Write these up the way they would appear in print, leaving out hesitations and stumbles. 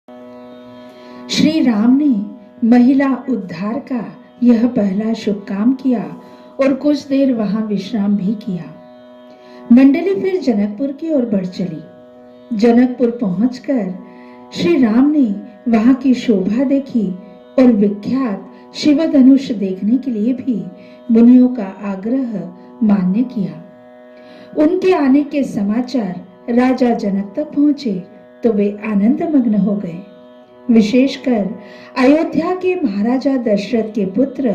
श्री राम ने महिला उद्धार का यह पहला शुभ काम किया और कुछ देर वहां विश्राम भी किया। मंडली फिर जनकपुर की ओर बढ़ चली। जनकपुर पहुंचकर श्री राम ने वहां की शोभा देखी और विख्यात शिव धनुष देखने के लिए भी मुनियों का आग्रह मान्य किया। उनके आने के समाचार राजा जनक तक पहुंचे तो वे आनंद मग्न हो गए। विशेषकर अयोध्या के महाराजा दशरथ के पुत्र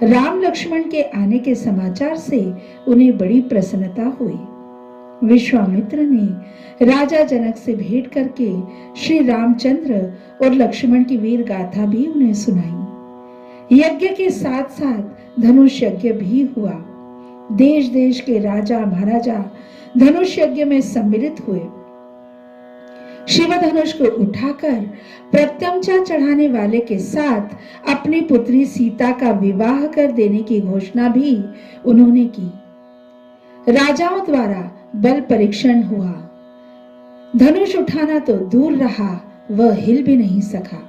राम लक्ष्मण के आने के समाचार से उन्हें बड़ी प्रसन्नता हुई। विश्वामित्र ने राजा जनक से भेंट करके श्री रामचंद्र और लक्ष्मण की वीर गाथा भी उन्हें सुनाई। यज्ञ के साथ साथ धनुष यज्ञ भी हुआ। देश देश के राजा महाराजा धनुष यज्ञ में सम्मिलित हुए। शिव धनुष को उठाकर प्रत्यंचा चढ़ाने वाले के साथ अपनी पुत्री सीता का विवाह कर देने की घोषणा भी उन्होंने की। राजाओं द्वारा बल परीक्षण हुआ। धनुष उठाना तो दूर रहा, वह हिल भी नहीं सका।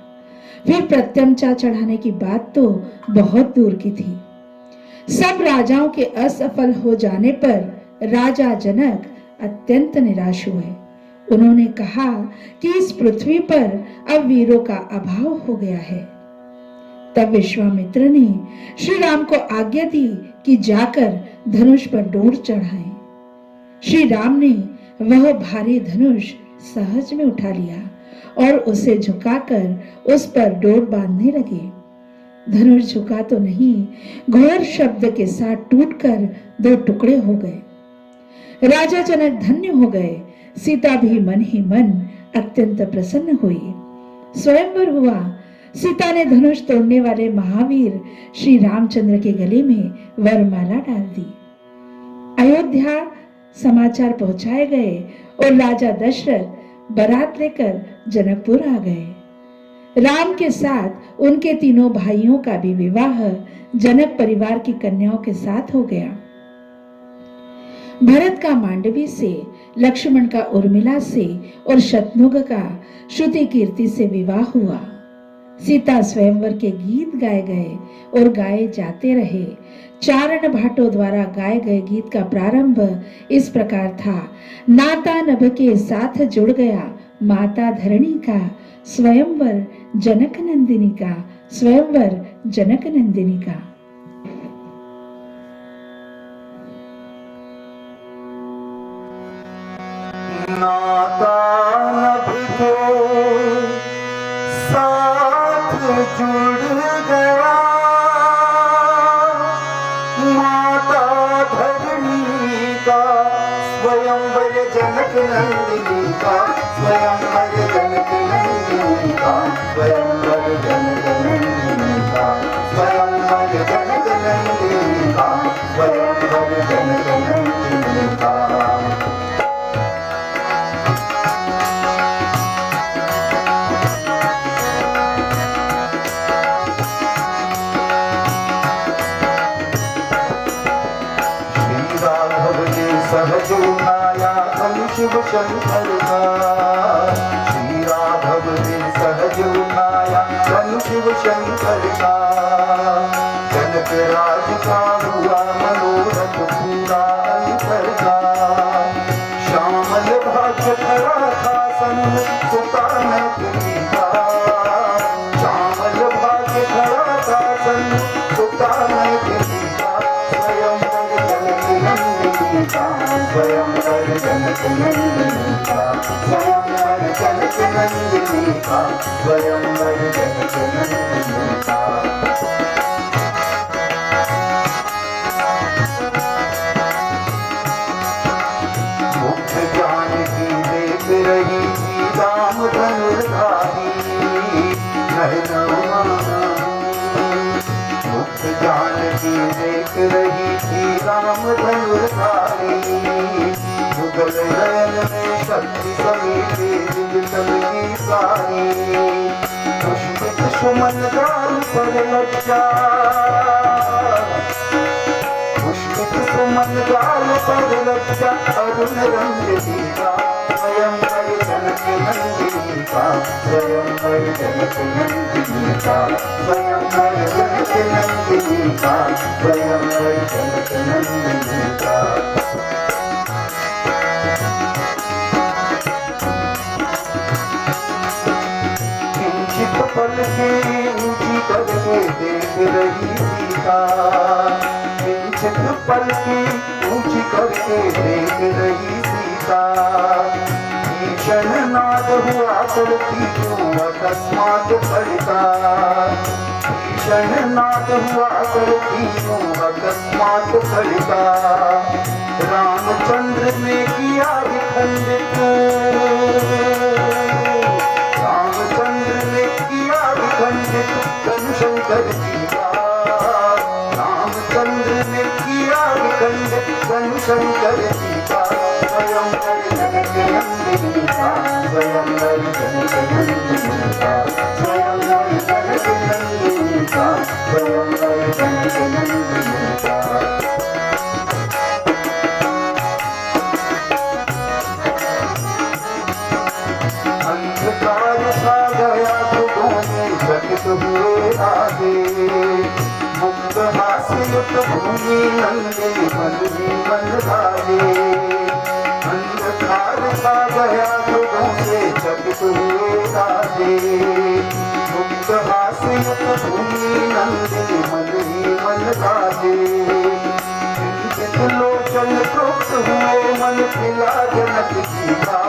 फिर प्रत्यंचा चढ़ाने की बात तो बहुत दूर की थी। सब राजाओं के असफल हो जाने पर राजा जनक अत्यंत निराश हुए। उन्होंने कहा कि इस पृथ्वी पर अब वीरों का अभाव हो गया है। तब विश्वामित्र ने श्री राम को आज्ञा दी कि जाकर धनुष पर डोर चढ़ाएं। श्री राम ने वह भारी धनुष सहज में उठा लिया और उसे झुकाकर उस पर डोर बांधने लगे। धनुष झुका तो नहीं, घोर शब्द के साथ टूटकर दो टुकड़े हो गए। राजा जनक धन्य हो गए। सीता भी मन ही मन अत्यंत प्रसन्न हुई। स्वयंवर हुआ। सीता ने धनुष तोड़ने वाले महावीर श्री रामचंद्र के गले में वरमाला डाल दी। अयोध्या समाचार पहुंचाए गए और राजा दशरथ बारात लेकर जनकपुर आ गए। राम के साथ उनके तीनों भाइयों का भी विवाह जनक परिवार की कन्याओं के साथ हो गया। भरत का मांडवी से, लक्ष्मण का उर्मिला से और शत्रुघ्न का श्रुति कीर्ति से विवाह हुआ। सीता स्वयंवर के गीत गाए गए और गाए जाते रहे। चारण भाटों द्वारा गाए गए गीत का प्रारंभ इस प्रकार था। नाता नभ के साथ जुड़ गया माता धरणी का, स्वयंवर जनक नंदिनी का, स्वयंवर जनक नंदिनी का। नाता नभ के साथ जुड़ गया माता धरणी का, स्वयंवर जनक नंदिनी का, स्वयंवर जनक नंदिनी का, स्वयंवर जनक नंदिनी का, स्वयंवर जनक नंदिनी का, स्वयंवर जनक नंदिनी का। सहज उठाया धनु शिव शंकर का, श्री राघव ने सहज उठाया धनु शिव शंकर का। जनक राज का हुआ मनोरथ पूरा अंतर का, श्यामल भाग्य खड़ा था सन सुता मैथिली का, श्यामल भाग्य खड़ा था सन सुता मैथिली का। स्वयंवर जनक नंदिनी का, स्वयंवर जनक नंदिनी का, स्वयंवर जनक नंदिनी का। मुख जानकी देख रही थी राम धनुर्धारी, मुख जानकी देख रही थी राम धनुर्धारी। युगल नयन में शक्ति समीपे दिल की सारी, पुष्पित सुमन गाल पर लज्जा, पुष्पित सुमन गाल पर लज्जा, अरुण रंग दीवा, स्वयंवर जनक नंदिनी का स्वयंवर जनक नंदिनी का स्वयंवर जनक नंदिनी का स्वयंवर जनक नंदिनी का किंचित पल के ऊंची करके देख रही सीता किंचित पल की ऊंची करके देख रही सीता भीषण नाद हुआ करती क्यों अकस्मात पड़ता भीषण नाद हुआ करती क्यों अकस्मात पड़ता रामचंद्र ने किया विखंडित रामचंद्र ने किया विखंडित शंकर जी का रामचंद्र ने किया विखंडित शंकर जी का स्वयंवर जनक नंदिनी का स्वयंवर जनक नंदिनी का स्वयंवर जनक नंदिनी का स्वयंवर जनक नंदिनी का अंधकार छा गया दुखों में चकित हुए आगे मुक्त हास्ययुक्त भूमि नंदे मन ही मन लागे अंधकार छा गया दुखों से चकित हुए आगे मुक्त हास्ययुक्त भूमि नंदे मन ही मन लागे चिंतित लोचन तृप्त हुए मन खिला जनक जी का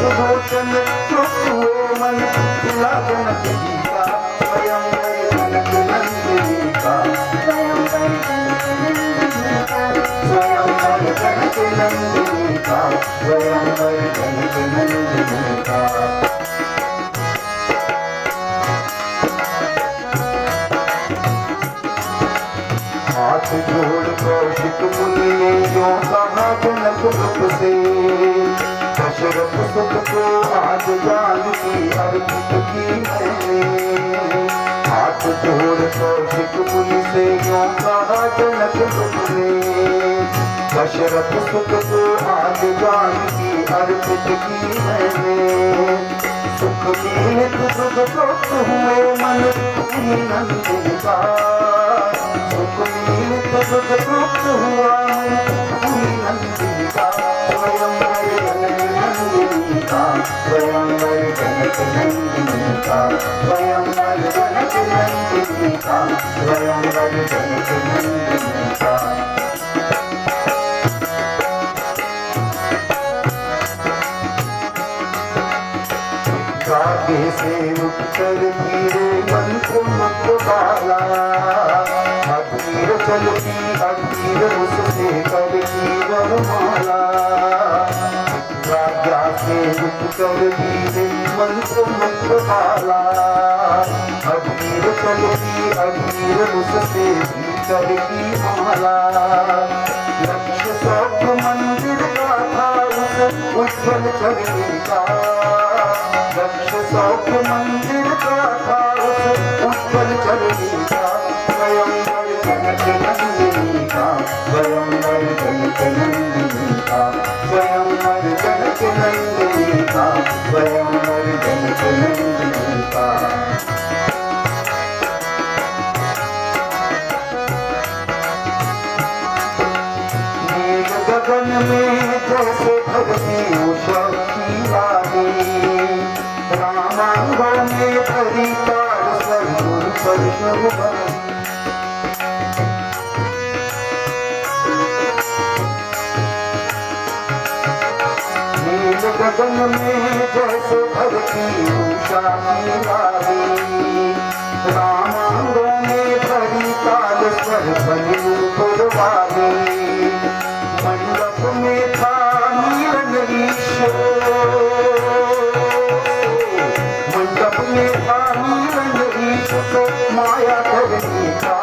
लोचन तृप्त हुए मन खिला जनक जी का स्वयंवर जनक नंदिनी का स्वयंवर जनक नंदिनी का स्वयंवर जनक नंदिनी का स्वयंवर जनक नंदिनी का हाथ जोड़ कौशिक मुनि ने जो कहा जनक रूप से दशरथ सुख को आज जानकी अर्पित की मैंने हाथ जोड़ कौशिक मुनि से यूं कहा जनक रूप ने दशरथ सुख को आज जानकी अर्पित की मैंने सुख मिलित सुख तृप्त हुए मन पूरी नंदिनी का सुख मिलित सुख तृप्त हुआ मन पूरी नंदिनी का स्वयंवर जनक नंदिनी का स्वयंवर जनक नंदिनी का स्वयंवर जनक नंदिनी का स्वयंवर जनक नंदिनी का धागे से उत्तर धीरे मंत्र मुक्त वाला अधीर चलती अधीर उससे कर की वरमाला राजा से उत्तर धीरे मंत्र मुक्त वाला अधीर चलती अधीर उससे भीतर की माला लक्ष्य सौख्य मंदिर का था उस उज्जवल चरणी का लक्ष्य सौख्य मंदिर का था उस उज्जवल चरणी का स्वयंवर जनक नंदिनी का स्वयंवर जनक नंदिनी का स्वयंवर जनक नंदिनी का स्वयंवर जनक नंदिनी का नील गगन में जैसे भरती उषा की रानी रामांगों में भरी तार सरगुर पर नील गगन में जैसे भरती उषा की रानी रामांगों में भरी ताल स्वर पर वाली मंडप में था नीलनीश मंडप में था नीलनीश से माया करनी का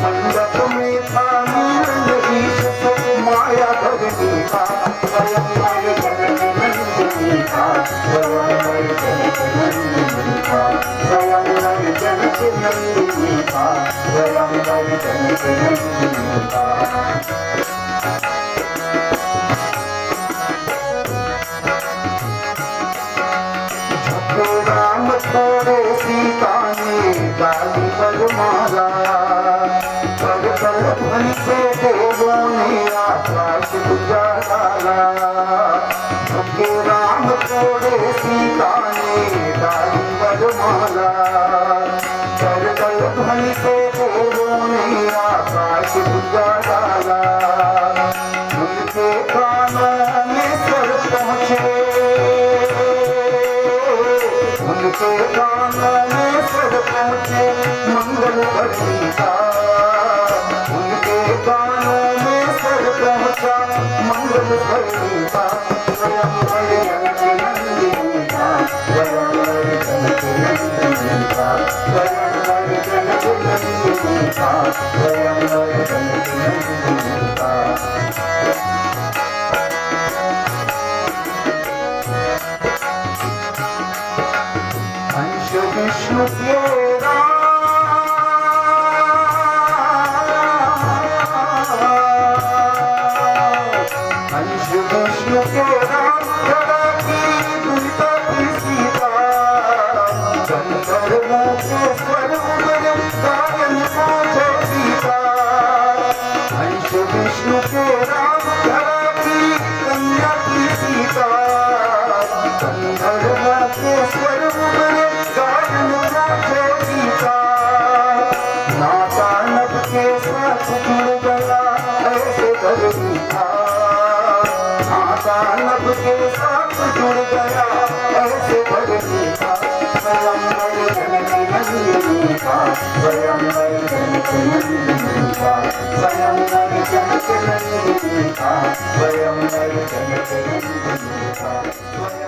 मंडप में था नीलनीश से माया करनी का स्वयंवर जनक नंदिनी का स्वयंवर जनक नंदिनी का स्वयंवर जनक नंदिनी का स्वयंवर जनक नंदिनी का आकाश उजाला सबके राम छोड़े सीता ने डाली वरमाला कर दल ध्वनि से देवों ने आकाश उजाला उनके कानों में स्वर पहुँचे उनके कानों में स्वर पहुँचे मंगल गीता उनके कानों में स्वर पहुँचा मंगल गीता स्वयं जनक नंदिनी का स्वयं जनक नंदिनी का स्वयं जनक नंदिनी का स्वयं जनक नंदिनी का अंश विष्णु के अंश विष्णु के राम धरा की दुनिया की सीता गंधर्वों के स्वर उमरे गायन पहुँचे सीता अंश विष्णु के राम धरा की कन्या की सीता गंधर्वों के स्वर उमरे गायन पहुँचे सीता नाता नभ के साथ जुड़ गया ऐसे धरती था नभ के साथ जुड़ गया ऐसे धरती था स्वयं जनक नंदिनी का स्वयं जनक नंदिनी का स्वयं जनक नंदिनी का स्वयं जनक नंदिनी का